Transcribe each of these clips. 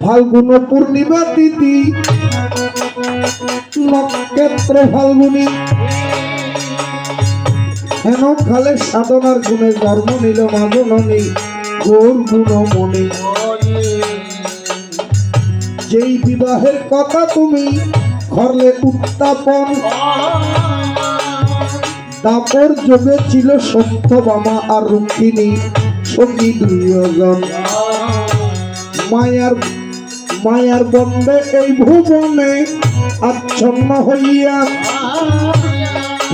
ফাল্গুন পূর্ণিমা তিথি নক্ষত্র ফাল্গুনী হেন কালে সাধনার গুণে জন্ম নিল মাজননী গৌর গুণমণি। যেই বিবাহের কথা তুমি করলে উত্থাপন, তারপর যোগে ছিল সত্যভামা আর রুক্মিণী সঙ্গী দুইজন। মায়ার বন্ধে এই ভুবনে আচ্ছন্ন হইয়া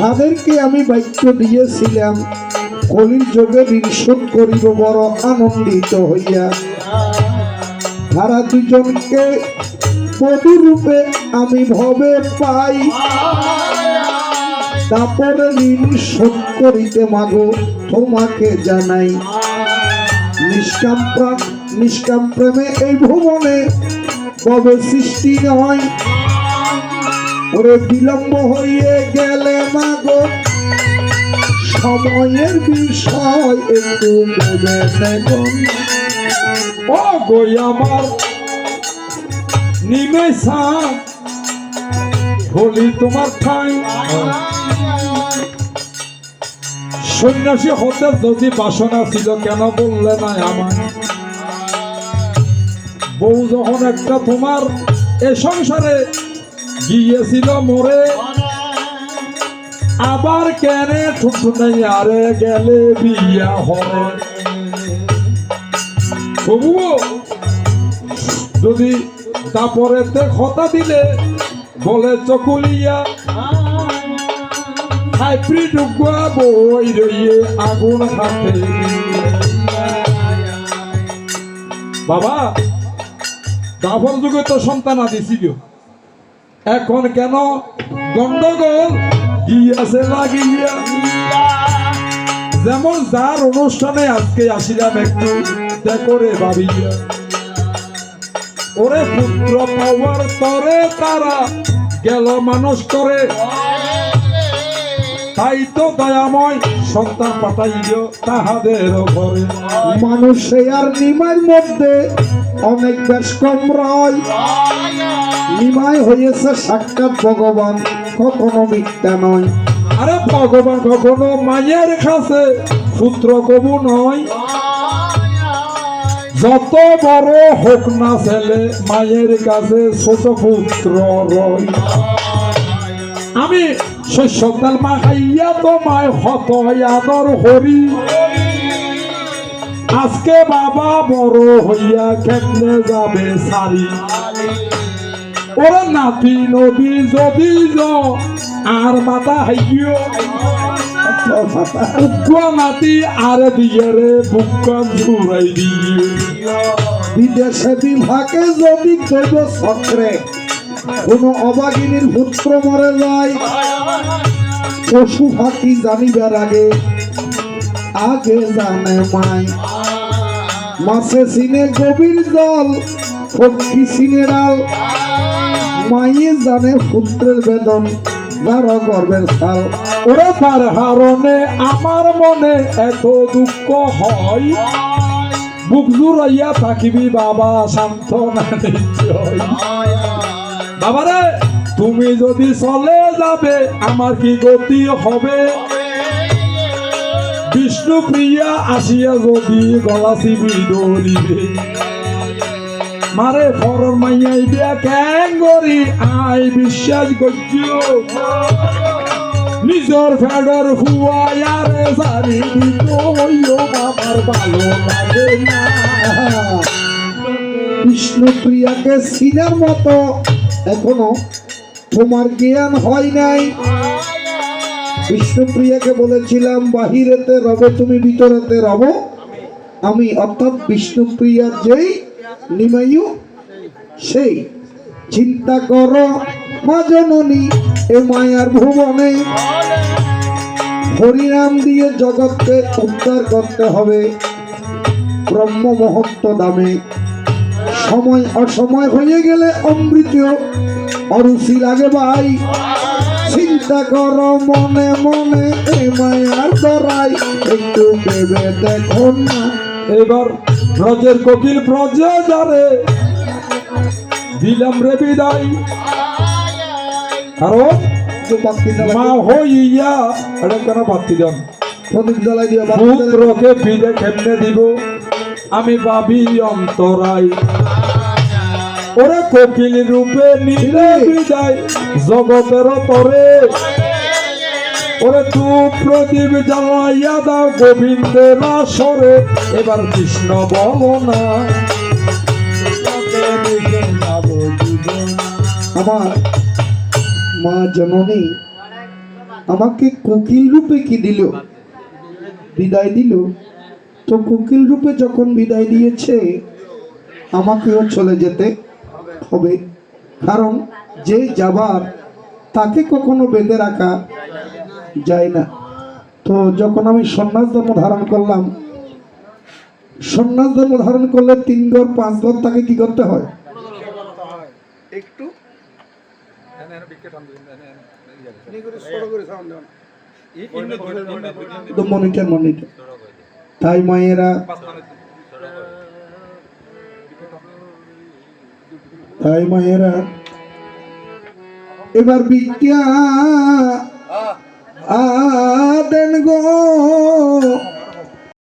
তাদেরকে আমি বাক্য দিয়েছিলাম কলির যোগে ঋণ শোধ করিব বড় আনন্দিত হইয়া। তারা দুজনকে বধূ রূপে আমি ভবে পাই, তারপরে ঋণ শোধ করিতে মাগো তোমাকে জানাই। নিষ্কাম প্রেমে এই ভুবনে কবে সৃষ্টি নয়, ওরে বিলম্ব হইয়ে গেলে মাগো সময়ের বিষয় একটু ভেবে দেখুন। ও গই আমার নিমেষা হলি তোমার ঠাই, সন্ন্যাসী হতে যদি বাসনা ছিল কেন বললে না আমার? বউ যখন একটা তোমার এ সংসারে গিয়েছিল মরে, আবার কেনে ঠুকঠুকাই আরে গেলে বিয়া হরে। তবুও যদি তারপরে কথা দিলে বলে চকুলিয়া হাইব্রিড বই রইয়ে আগুন হাতে। বাবা দাফর যুগে তো সন্তান আদি ছিল, এখন কেন গন্ডগোল গিয়াছে লাগিয়া? যেমন যার অনুষ্ঠানে আজকে আসিলাম একটু দেখরে ভাবিয়া, ওরে পুত্র পাওয়ার তরে তারা গেল মানুষ করে, তাই তো দয়াময় সন্তান পাঠাইল তাহাদের ঘরে। মানুষে আর নিমার মধ্যে অনেক বেশ কম রয়, নিমাই হয়েছে সাক্ষাৎ ভগবান, কখনো মিথ্যা নয়। আরে ভগবান কখনো মায়ের কাছে পুত্র কবু নয়, যত বড় হোক না ছেলে মায়ের কাছে ছোট পুত্র রয়। আমি শস্য তেল মাখাইয়া তোমায় হত আদর হরি, আজকে বাবা বড় হইয়া কেমনে যাবে সারি। ওরা নাতি নদী যদি আর মাথা হাইয় নাতি আর দিয়ে রে বুকান জুড়াই দিয়ে। বিদেশে বিভাগে যদি দৈব চক্রে কোন অবাগিনীর পুত্র মরে যায়, পশু পাখি জানিবার আগে আগে জানে মাই। মাছে চিনে গভীর জল, পক্ষী চিনে ডাল, মাইয়ে জানে পুত্রের বেদন যার গর্বের ছাল। ওরে তার হারণে আমার মনে এত দুঃখ হয়, বুক জুড়াইয়া থাকিবি বাবা সান্ত্বনা নিশ্চয়। বাবারে তুমি যদি চলে যাবে আমার কি গতি হবে? বিষ্ণু প্রিয়া আসিয়া যদি গলা চিবি ধরিবে, মারে ফরর মাইয়াই বিয়া কেন করি আই বিশ্বাস করছ। নিজর ফেডর হুয়ারে সারি দিত হইও বাবার ভালো লাগে না। বিষ্ণুপ্রিয়াকে সিনার মতো এখনো তোমার জ্ঞান হয় নাই। বিষ্ণুপ্রিয়াকে বলেছিলাম বাহিরেতে রব তুমি ভিতরেতে রব আমি, অর্থাৎ বিষ্ণুপ্রিয়ার যেই নিমায়ু সেই। চিন্তা করো মা জননী এ মায়ার ভুবনে, হরিনাম দিয়ে জগৎকে উদ্ধার করতে হবে ব্রহ্ম মহত্ব দামে। সময় অসময় হয়ে গেলে অমৃত অরুচি লাগে ভাই। চিন্তা করো মনে মনে এ মায়ার দরাই, একটু ভেবে দেখো না। এবার ব্রজের কোকিল ব্রজে যারে দিলাম রে বিদায় কারণ তো বাতি জ্বালাই মা হইয়া এটা কেন বাতি দেন প্রদীপ জ্বালাই দিও বাতি জ্বালাই দিও। পুত্রকে বিদে কেমনে দিব আমি ভাবি অন্তরাই ওরে কোকিল রূপে নিলে বিদায় জগতের তরে ওরে তু প্রদীপ জ্বালাইয়া দাও গোবিন্দের আসরে এবার কৃষ্ণ বলো না আমার মা জননী আমাকে কোকিল রূপে কি দিল বিদায় দিল তো কোকিল রূপে যখন বিদায় দিয়েছে আমাকেও চলে যেতে হবে কারণ যে যাবার তাকে কখনো বেঁধে রাখা যায় না তো যখন আমি সন্ন্যাস ধর্ম ধারণ করলাম সন্ন্যাস ধর্ম ধারণ করলে 3 ঘর 5 ঘর তাকে কি করতে হয় একটু তো মনিটর তাই মায়েরা এবার বিজ্ঞা